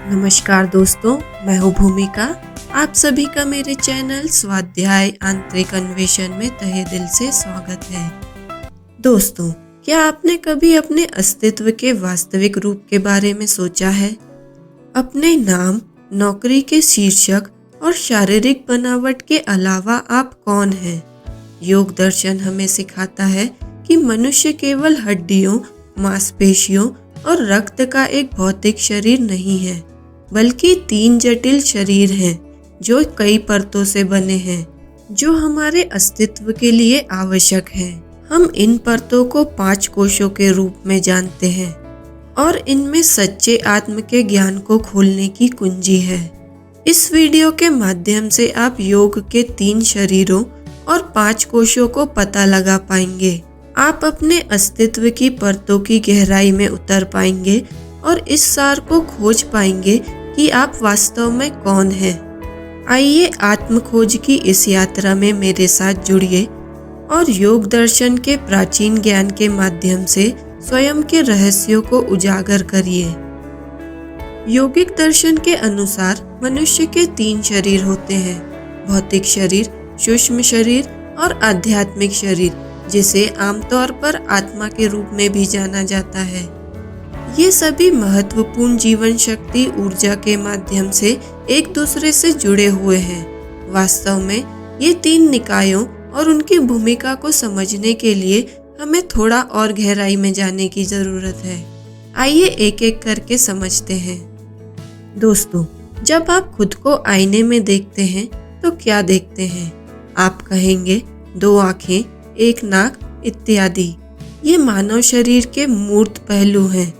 नमस्कार दोस्तों, मैं हूँ भूमिका। आप सभी का मेरे चैनल स्वाध्याय आंतरिक अन्वेषण में तहे दिल से स्वागत है। दोस्तों, क्या आपने कभी अपने अस्तित्व के वास्तविक रूप के बारे में सोचा है? अपने नाम, नौकरी के शीर्षक और शारीरिक बनावट के अलावा आप कौन हैं? योग दर्शन हमें सिखाता है कि मनुष्य केवल हड्डियों, मांसपेशियों और रक्त का एक भौतिक शरीर नहीं है, बल्कि 3 जटिल शरीर हैं जो कई परतों से बने हैं, जो हमारे अस्तित्व के लिए आवश्यक हैं। हम इन परतों को 5 कोशों के रूप में जानते हैं और इनमें सच्चे आत्म के ज्ञान को खोलने की कुंजी है। इस वीडियो के माध्यम से आप योग के 3 शरीरों और 5 कोशों को पता लगा पाएंगे। आप अपने अस्तित्व की परतों की गहराई में उतर पाएंगे और इस सार को खोज पाएंगे कि आप वास्तव में कौन हैं। आइए आत्म खोज की इस यात्रा में मेरे साथ जुड़िए और योग दर्शन के प्राचीन ज्ञान के माध्यम से स्वयं के रहस्यों को उजागर करिए। योगिक दर्शन के अनुसार मनुष्य के 3 शरीर होते हैं: भौतिक शरीर, सूक्ष्म शरीर और आध्यात्मिक शरीर, जिसे आमतौर पर आत्मा के रूप में भी जाना जाता है। ये सभी महत्वपूर्ण जीवन शक्ति ऊर्जा के माध्यम से एक दूसरे से जुड़े हुए हैं। वास्तव में ये 3 निकायों और उनकी भूमिका को समझने के लिए हमें थोड़ा और गहराई में जाने की जरूरत है। आइए एक एक करके समझते हैं। दोस्तों, जब आप खुद को आईने में देखते हैं तो क्या देखते हैं? आप कहेंगे 2 आँखें, 1 नाक इत्यादि। ये मानव शरीर के मूर्त पहलू हैं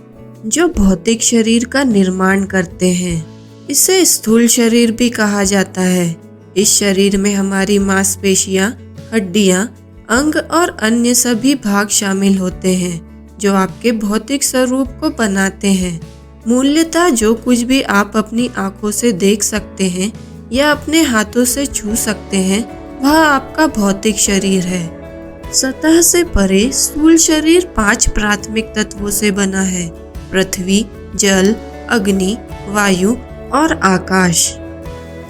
जो भौतिक शरीर का निर्माण करते हैं। इसे स्थूल शरीर भी कहा जाता है। इस शरीर में हमारी मांसपेशियां, हड्डियां, अंग और अन्य सभी भाग शामिल होते हैं जो आपके भौतिक स्वरूप को बनाते हैं। मूल्यतः जो कुछ भी आप अपनी आंखों से देख सकते हैं या अपने हाथों से छू सकते हैं, वह आपका भौतिक शरीर है। सतह से परे स्थूल शरीर 5 प्राथमिक तत्वों से बना है: पृथ्वी, जल, अग्नि, वायु और आकाश।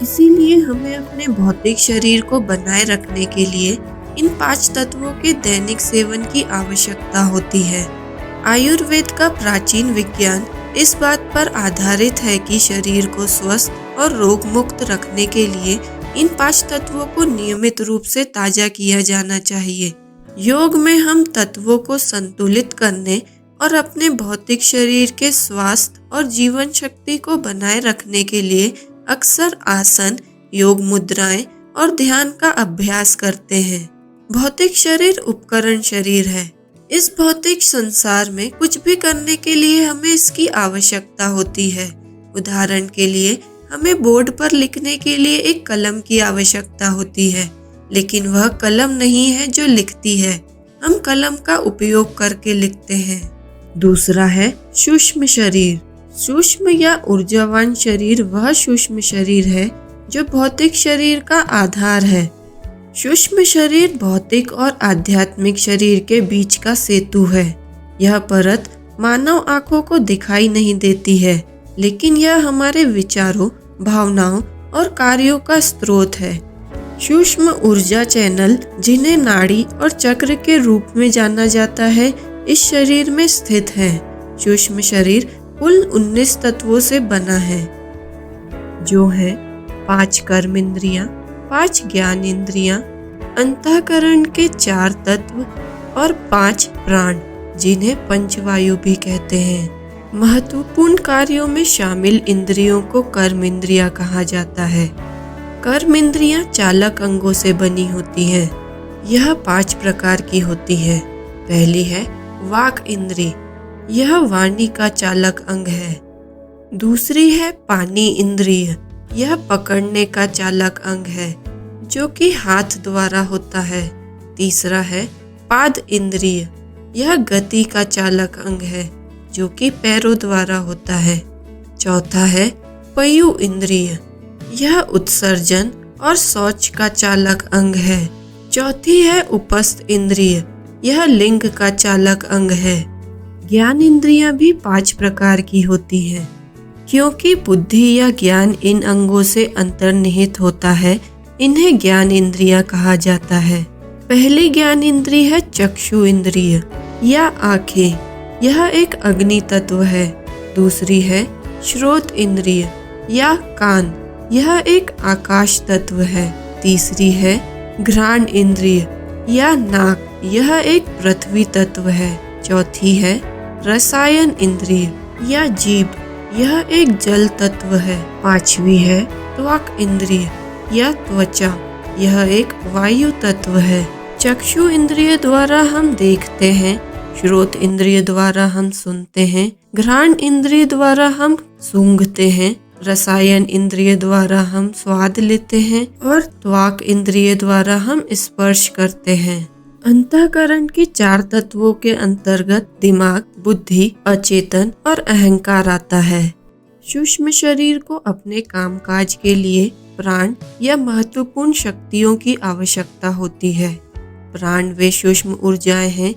इसीलिए हमें अपने भौतिक शरीर को बनाए रखने के लिए इन 5 तत्वों के दैनिक सेवन की आवश्यकता होती है। आयुर्वेद का प्राचीन विज्ञान इस बात पर आधारित है कि शरीर को स्वस्थ और रोग मुक्त रखने के लिए इन 5 तत्वों को नियमित रूप से ताजा किया जाना चाहिए। योग में हम तत्वों को संतुलित करने और अपने भौतिक शरीर के स्वास्थ्य और जीवन शक्ति को बनाए रखने के लिए अक्सर आसन, योग मुद्राएं और ध्यान का अभ्यास करते हैं। भौतिक शरीर उपकरण शरीर है। इस भौतिक संसार में कुछ भी करने के लिए हमें इसकी आवश्यकता होती है। उदाहरण के लिए, हमें बोर्ड पर लिखने के लिए एक कलम की आवश्यकता होती है, लेकिन वह कलम नहीं है जो लिखती है। हम कलम का उपयोग करके लिखते हैं। दूसरा है सूक्ष्म शरीर। सूक्ष्म या ऊर्जावान शरीर वह सूक्ष्म शरीर है जो भौतिक शरीर का आधार है। सूक्ष्म शरीर भौतिक और आध्यात्मिक शरीर के बीच का सेतु है। यह परत मानव आंखों को दिखाई नहीं देती है, लेकिन यह हमारे विचारों, भावनाओं और कार्यों का स्रोत है। सूक्ष्म ऊर्जा चैनल, जिन्हें नाड़ी और चक्र के रूप में जाना जाता है, इस शरीर में स्थित है। सूक्ष्म शरीर कुल 19 तत्वों से बना है, जो है 5 कर्म इंद्रियां, 5 ज्ञान इंद्रियां, अंतःकरण के 4 तत्व और 5 प्राण, जिन्हें पंचवायु भी कहते हैं। महत्वपूर्ण कार्यों में शामिल इंद्रियों को कर्म इंद्रियां कहा जाता है। कर्म इंद्रियां चालक अंगों से बनी होती हैं। यह 5 प्रकार की होती है। पहली है वाक इंद्री। यह वाणी का चालक अंग है। दूसरी है पानी इंद्रिय। यह पकड़ने का चालक अंग है, जो कि हाथ द्वारा होता है। तीसरा है पाद इंद्रिय। यह गति का चालक अंग है, जो कि पैरों द्वारा होता है। चौथा है पयु इंद्रिय। यह उत्सर्जन और शौच का चालक अंग है। चौथी है उपस्थ इंद्रिय। यह लिंग का चालक अंग है। ज्ञान इंद्रियां भी 5 प्रकार की होती हैं। क्योंकि बुद्धि या ज्ञान इन अंगों से अंतर्निहित होता है, इन्हें ज्ञान इंद्रियां कहा जाता है। पहली ज्ञान इंद्रिय है चक्षु इंद्रिय या आँखें, यह एक अग्नि तत्व है। दूसरी है श्रोत इंद्रिय या कान, यह एक आकाश तत्व है। तीसरी है घ्राण इंद्रिय या नाक, यह एक पृथ्वी तत्व है। चौथी है रसायन इंद्रिय या जीभ, यह एक जल तत्व है। पांचवी है त्वक इंद्रिय या त्वचा, यह एक वायु तत्व है। चक्षु इंद्रिय द्वारा हम देखते हैं, श्रोत इंद्रिय द्वारा हम सुनते हैं, घ्राण इंद्रिय द्वारा हम सूंघते हैं, रसायन इंद्रिय द्वारा हम स्वाद लेते हैं और त्वक इंद्रिय द्वारा हम स्पर्श करते हैं। अंतःकरण के 4 तत्वों के अंतर्गत दिमाग, बुद्धि, अचेतन और अहंकार आता है। सूक्ष्म शरीर को अपने कामकाज के लिए प्राण या महत्वपूर्ण शक्तियों की आवश्यकता होती है। प्राण वे सूक्ष्म ऊर्जाएं हैं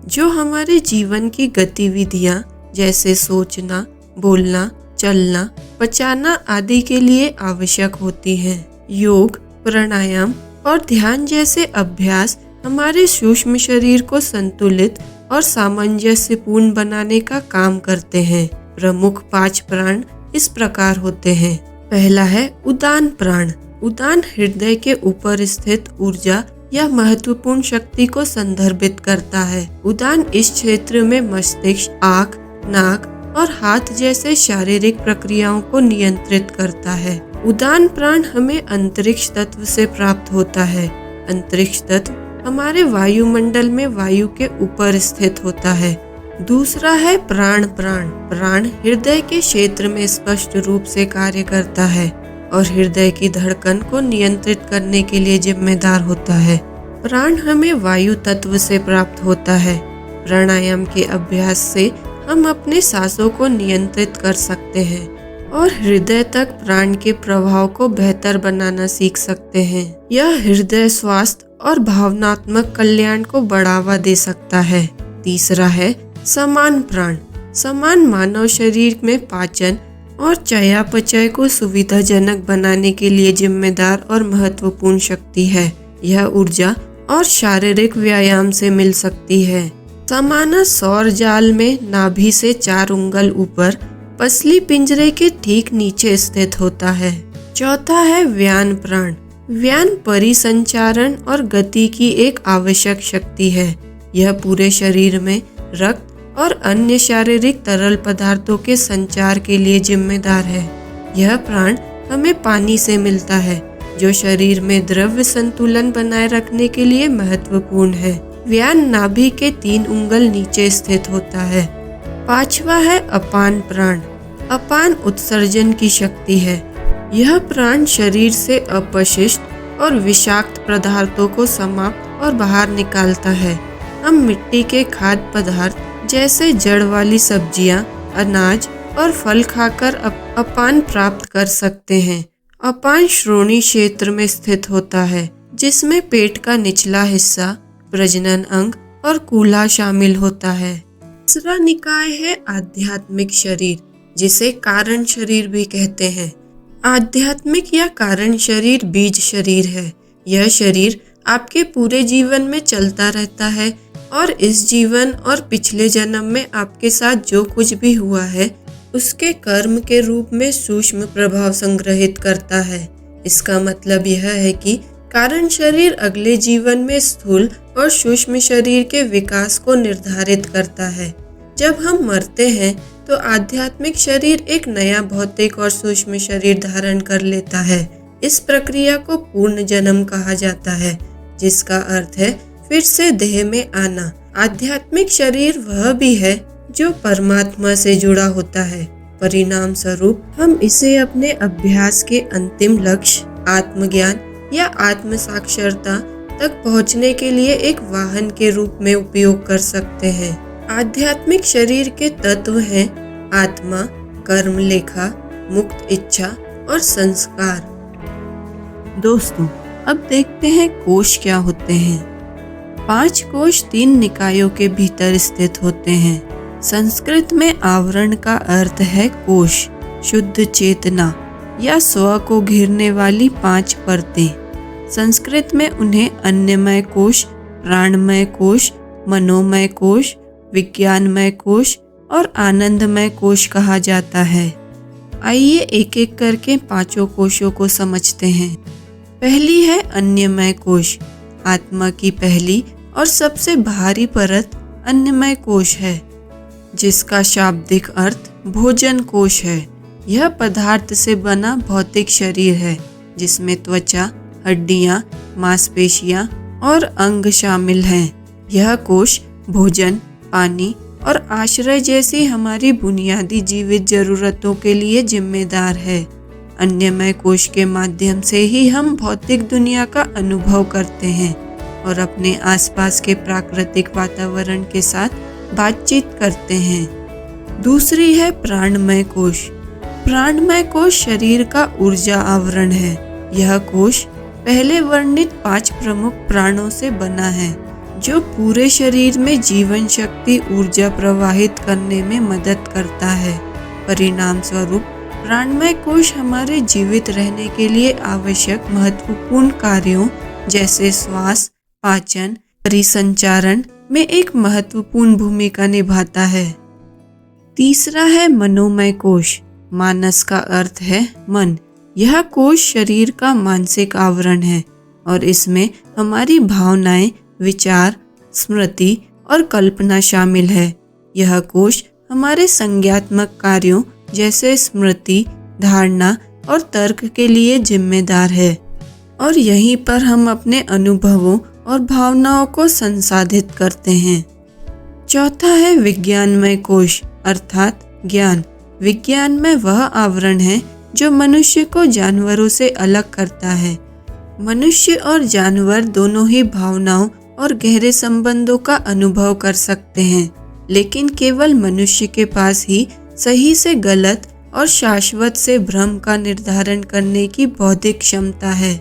जो हमारे जीवन की गतिविधियां जैसे सोचना, बोलना, चलना, पचाना आदि के लिए आवश्यक होती हैं। योग, प्राणायाम और ध्यान जैसे अभ्यास हमारे सूक्ष्म शरीर को संतुलित और सामंजस्यपूर्ण बनाने का काम करते हैं। प्रमुख 5 प्राण इस प्रकार होते हैं। पहला है उदान प्राण। उदान हृदय के ऊपर स्थित ऊर्जा या महत्वपूर्ण शक्ति को संदर्भित करता है। उदान इस क्षेत्र में मस्तिष्क, आँख, नाक और हाथ जैसे शारीरिक प्रक्रियाओं को नियंत्रित करता है। उदान प्राण हमें अंतरिक्ष तत्व से प्राप्त होता है। अंतरिक्ष तत्व हमारे वायुमंडल में वायु के ऊपर स्थित होता है। दूसरा है प्राण प्राण। प्राण हृदय के क्षेत्र में स्पष्ट रूप से कार्य करता है और हृदय की धड़कन को नियंत्रित करने के लिए जिम्मेदार होता है। प्राण हमें वायु तत्व से प्राप्त होता है। प्राणायाम के अभ्यास से हम अपने सांसों को नियंत्रित कर सकते हैं और हृदय तक प्राण के प्रभाव को बेहतर बनाना सीख सकते हैं। यह हृदय स्वास्थ्य और भावनात्मक कल्याण को बढ़ावा दे सकता है। तीसरा है समान प्राण। समान मानव शरीर में पाचन और चयापचय को सुविधाजनक बनाने के लिए जिम्मेदार और महत्वपूर्ण शक्ति है। यह ऊर्जा और शारीरिक व्यायाम से मिल सकती है। समाना सौर जाल में नाभि से 4 उंगल ऊपर पसली पिंजरे के ठीक नीचे स्थित होता है। चौथा है व्यान प्राण। व्यान परिसंचारण और गति की एक आवश्यक शक्ति है। यह पूरे शरीर में रक्त और अन्य शारीरिक तरल पदार्थों के संचार के लिए जिम्मेदार है। यह प्राण हमें पानी से मिलता है, जो शरीर में द्रव्य संतुलन बनाए रखने के लिए महत्वपूर्ण है। व्यान नाभि के 3 उंगल नीचे स्थित होता है। पांचवा है अपान प्राण। अपान उत्सर्जन की शक्ति है। यह प्राण शरीर से अपशिष्ट और विषाक्त पदार्थों को समाप्त और बाहर निकालता है। हम मिट्टी के खाद्य पदार्थ जैसे जड़ वाली सब्जियां, अनाज और फल खाकर अपान प्राप्त कर सकते हैं। अपान श्रोणि क्षेत्र में स्थित होता है, जिसमें पेट का निचला हिस्सा, प्रजनन अंग और कूल्हा शामिल होता है। तीसरा निकाय है आध्यात्मिक शरीर, जिसे कारण शरीर भी कहते हैं। आध्यात्मिक या कारण शरीर बीज शरीर है। यह शरीर आपके पूरे जीवन में चलता रहता है और इस जीवन और पिछले जन्म में आपके साथ जो कुछ भी हुआ है उसके कर्म के रूप में सूक्ष्म प्रभाव संग्रहित करता है। इसका मतलब यह है कि कारण शरीर अगले जीवन में स्थूल और सूक्ष्म शरीर के विकास को निर्धारित करता है। जब हम मरते हैं तो आध्यात्मिक शरीर एक नया भौतिक और सूक्ष्म शरीर धारण कर लेता है। इस प्रक्रिया को पूर्ण जन्म कहा जाता है, जिसका अर्थ है फिर से देह में आना। आध्यात्मिक शरीर वह भी है जो परमात्मा से जुड़ा होता है। परिणाम स्वरूप हम इसे अपने अभ्यास के अंतिम लक्ष्य, आत्मज्ञान या आत्म साक्षरता तक पहुंचने के लिए एक वाहन के रूप में उपयोग कर सकते हैं। आध्यात्मिक शरीर के तत्व हैं आत्मा, कर्म लेखा, मुक्त इच्छा और संस्कार। दोस्तों, अब देखते हैं कोश क्या होते हैं। 5 कोश 3 निकायों के भीतर स्थित होते हैं। संस्कृत में आवरण का अर्थ है कोश। शुद्ध चेतना या स्व को घेरने वाली 5 परतें। संस्कृत में उन्हें अन्नमय कोश, प्राणमय कोश, मनोमय कोश, विज्ञानमय कोश और आनंदमय कोश कहा जाता है। आइए एक एक करके 5 कोशों को समझते हैं। पहली है अन्नमय कोश। आत्मा की पहली और सबसे भारी परत अन्नमय कोश है, जिसका शाब्दिक अर्थ भोजन कोश है। यह पदार्थ से बना भौतिक शरीर है, जिसमें त्वचा, हड्डियां, मांसपेशियां और अंग शामिल हैं। यह कोश भोजन, पानी और आश्रय जैसी हमारी बुनियादी जीवित जरूरतों के लिए जिम्मेदार है। अन्नमय कोश के माध्यम से ही हम भौतिक दुनिया का अनुभव करते हैं और अपने आसपास के प्राकृतिक वातावरण के साथ बातचीत करते हैं। दूसरी है प्राणमय कोश। प्राणमय कोश शरीर का ऊर्जा आवरण है। यह कोश पहले वर्णित 5 प्रमुख प्राणों से बना है, जो पूरे शरीर में जीवन शक्ति ऊर्जा प्रवाहित करने में मदद करता है। परिणाम स्वरूप प्राणमय कोश हमारे जीवित रहने के लिए आवश्यक महत्वपूर्ण कार्यों जैसे श्वास, पाचन, परिसंचारण में एक महत्वपूर्ण भूमिका निभाता है। तीसरा है मनोमय कोश। मानस का अर्थ है मन। यह कोश शरीर का मानसिक आवरण है और इसमें हमारी भावनाएं, विचार, स्मृति और कल्पना शामिल है। यह कोश हमारे संज्ञात्मक कार्यों जैसे स्मृति, धारणा और तर्क के लिए जिम्मेदार है और यहीं पर हम अपने अनुभवों और भावनाओं को संसाधित करते हैं। चौथा है विज्ञानमय कोश अर्थात ज्ञान। विज्ञान में वह आवरण है जो मनुष्य को जानवरों से अलग करता है। मनुष्य और जानवर दोनों ही भावनाओं और गहरे संबंधों का अनुभव कर सकते हैं, लेकिन केवल मनुष्य के पास ही सही से गलत और शाश्वत से भ्रम का निर्धारण करने की बौद्धिक क्षमता है।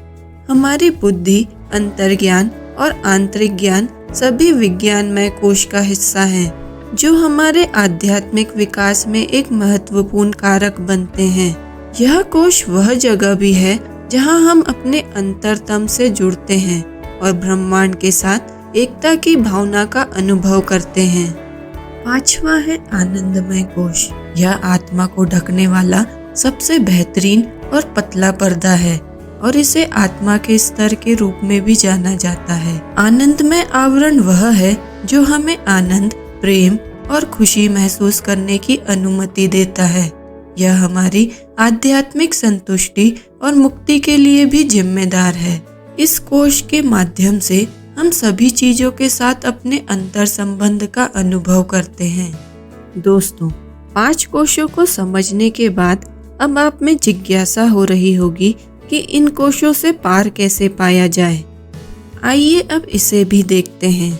हमारी बुद्धि, अंतर्ज्ञान और आंतरिक ज्ञान सभी विज्ञानमय कोश का हिस्सा हैं, जो हमारे आध्यात्मिक विकास में एक महत्वपूर्ण कारक बनते हैं। यह कोश वह जगह भी है जहां हम अपने अंतरतम से जुड़ते हैं और ब्रह्मांड के साथ एकता की भावना का अनुभव करते हैं। पांचवा है आनंदमय कोश। यह आत्मा को ढकने वाला सबसे बेहतरीन और पतला पर्दा है और इसे आत्मा के स्तर के रूप में भी जाना जाता है। आनंदमय आवरण वह है जो हमें आनंद, प्रेम और खुशी महसूस करने की अनुमति देता है। यह हमारी आध्यात्मिक संतुष्टि और मुक्ति के लिए भी जिम्मेदार है। इस कोश के माध्यम से हम सभी चीजों के साथ अपने अंतर संबंध का अनुभव करते हैं। दोस्तों, 5 कोशों को समझने के बाद अब आप में जिज्ञासा हो रही होगी कि इन कोशों से पार कैसे पाया जाए। आइए अब इसे भी देखते हैं।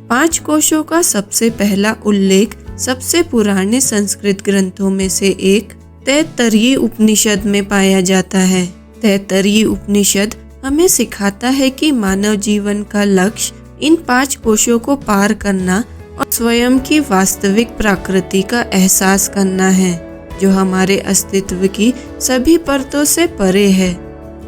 5 कोशों का सबसे पहला उल्लेख सबसे पुराने संस्कृत ग्रंथों में से एक तैत्तरीय उपनिषद में पाया जाता है। तैत्तरीय उपनिषद हमें सिखाता है कि मानव जीवन का लक्ष्य इन 5 कोशों को पार करना और स्वयं की वास्तविक प्रकृति का एहसास करना है, जो हमारे अस्तित्व की सभी परतों से परे है।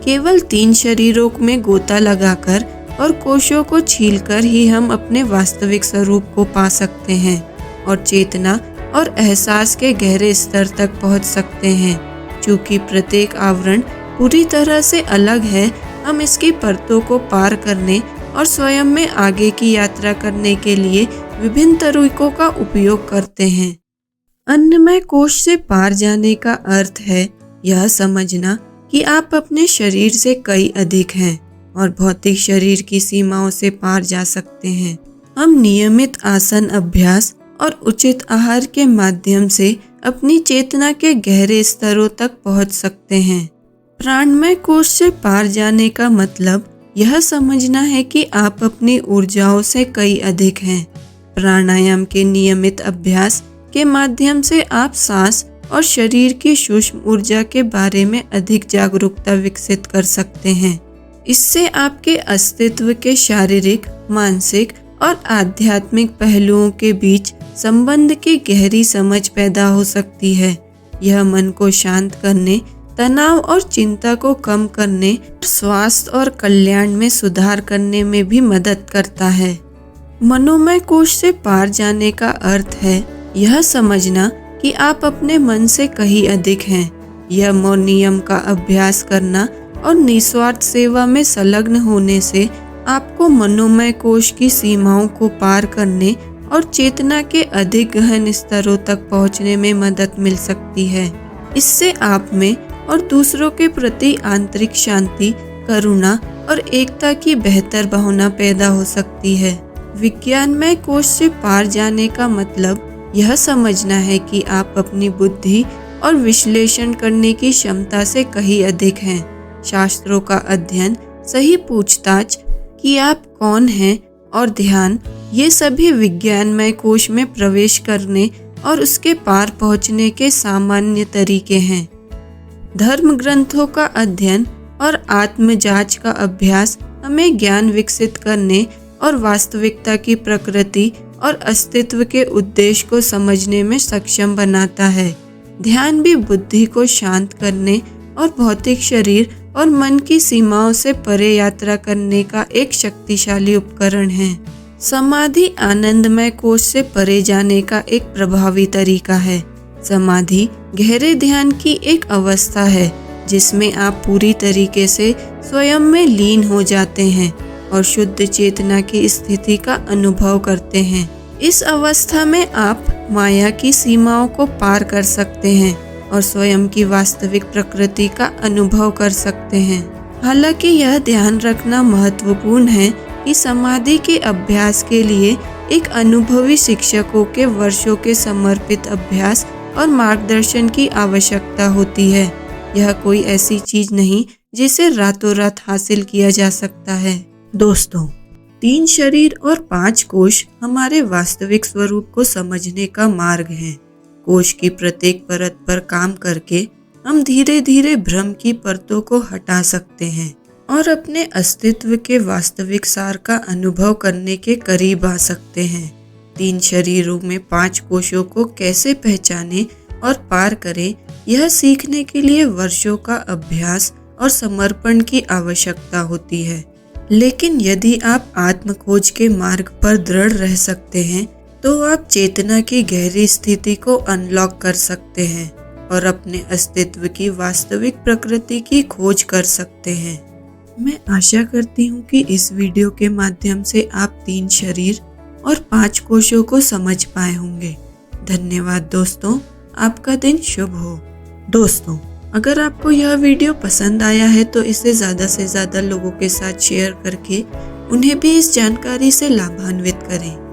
केवल 3 शरीरों में गोता लगाकर और कोशों को छीलकर ही हम अपने वास्तविक स्वरूप को पा सकते हैं और चेतना और एहसास के गहरे स्तर तक पहुंच सकते हैं। चूँकि प्रत्येक आवरण पूरी तरह से अलग है, हम इसकी परतों को पार करने और स्वयं में आगे की यात्रा करने के लिए विभिन्न तरीकों का उपयोग करते हैं। अन्नमय कोश से पार जाने का अर्थ है यह समझना कि आप अपने शरीर से कई अधिक हैं और भौतिक शरीर की सीमाओं से पार जा सकते हैं। हम नियमित आसन अभ्यास और उचित आहार के माध्यम से अपनी चेतना के गहरे स्तरों तक पहुंच सकते हैं। प्राणमय कोश से पार जाने का मतलब यह समझना है कि आप अपनी ऊर्जाओं से कई अधिक हैं। प्राणायाम के नियमित अभ्यास के माध्यम से आप सांस और शरीर की सूक्ष्म ऊर्जा के बारे में अधिक जागरूकता विकसित कर सकते हैं। इससे आपके अस्तित्व के शारीरिक, मानसिक और आध्यात्मिक पहलुओं के बीच संबंध की गहरी समझ पैदा हो सकती है। यह मन को शांत करने, तनाव और चिंता को कम करने, स्वास्थ्य और कल्याण में सुधार करने में भी मदद करता है। मनोमय कोश से पार जाने का अर्थ है यह समझना कि आप अपने मन से कहीं अधिक हैं। यह मौन नियम का अभ्यास करना और निस्वार्थ सेवा में संलग्न होने से आपको मनोमय कोश की सीमाओं को पार करने और चेतना के अधिक गहन स्तरों तक पहुंचने में मदद मिल सकती है। इससे आप में और दूसरों के प्रति आंतरिक शांति, करुणा और एकता की बेहतर भावना पैदा हो सकती है। विज्ञानमय कोश से पार जाने का मतलब यह समझना है कि आप अपनी बुद्धि और विश्लेषण करने की क्षमता से कहीं अधिक हैं। शास्त्रों का अध्ययन, सही पूछताछ कि आप कौन हैं और ध्यान, ये सभी विज्ञानमय कोश में प्रवेश करने और उसके पार पहुंचने के सामान्य तरीके हैं। धर्म ग्रंथों का अध्ययन और आत्म जांच का अभ्यास हमें ज्ञान विकसित करने और वास्तविकता की प्रकृति और अस्तित्व के उद्देश्य को समझने में सक्षम बनाता है। ध्यान भी बुद्धि को शांत करने और भौतिक शरीर और मन की सीमाओं से परे यात्रा करने का एक शक्तिशाली उपकरण है। समाधि आनंदमय कोश से परे जाने का एक प्रभावी तरीका है। समाधि गहरे ध्यान की एक अवस्था है जिसमें आप पूरी तरीके से स्वयं में लीन हो जाते हैं और शुद्ध चेतना की स्थिति का अनुभव करते हैं। इस अवस्था में आप माया की सीमाओं को पार कर सकते हैं और स्वयं की वास्तविक प्रकृति का अनुभव कर सकते हैं। हालांकि यह ध्यान रखना महत्वपूर्ण है कि समाधि के अभ्यास के लिए एक अनुभवी शिक्षकों के वर्षों के समर्पित अभ्यास और मार्गदर्शन की आवश्यकता होती है। यह कोई ऐसी चीज नहीं जिसे रातों रात हासिल किया जा सकता है। दोस्तों, 3 शरीर और 5 कोश हमारे वास्तविक स्वरूप को समझने का मार्ग है। कोश की प्रत्येक परत पर काम करके हम धीरे धीरे भ्रम की परतों को हटा सकते हैं और अपने अस्तित्व के वास्तविक सार का अनुभव करने के करीब आ सकते हैं। 3 शरीरों में 5 कोशों को कैसे पहचाने और पार करें, यह सीखने के लिए वर्षों का अभ्यास और समर्पण की आवश्यकता होती है। लेकिन यदि आप आत्मखोज के मार्ग पर दृढ़ रह सकते हैं तो आप चेतना की गहरी स्थिति को अनलॉक कर सकते हैं और अपने अस्तित्व की वास्तविक प्रकृति की खोज कर सकते हैं। मैं आशा करती हूँ कि इस वीडियो के माध्यम से आप 3 शरीर और 5 कोशों को समझ पाए होंगे। धन्यवाद दोस्तों, आपका दिन शुभ हो। दोस्तों, अगर आपको यह वीडियो पसंद आया है तो इसे ज़्यादा से ज़्यादा लोगों के साथ शेयर करके उन्हें भी इस जानकारी से लाभान्वित करें।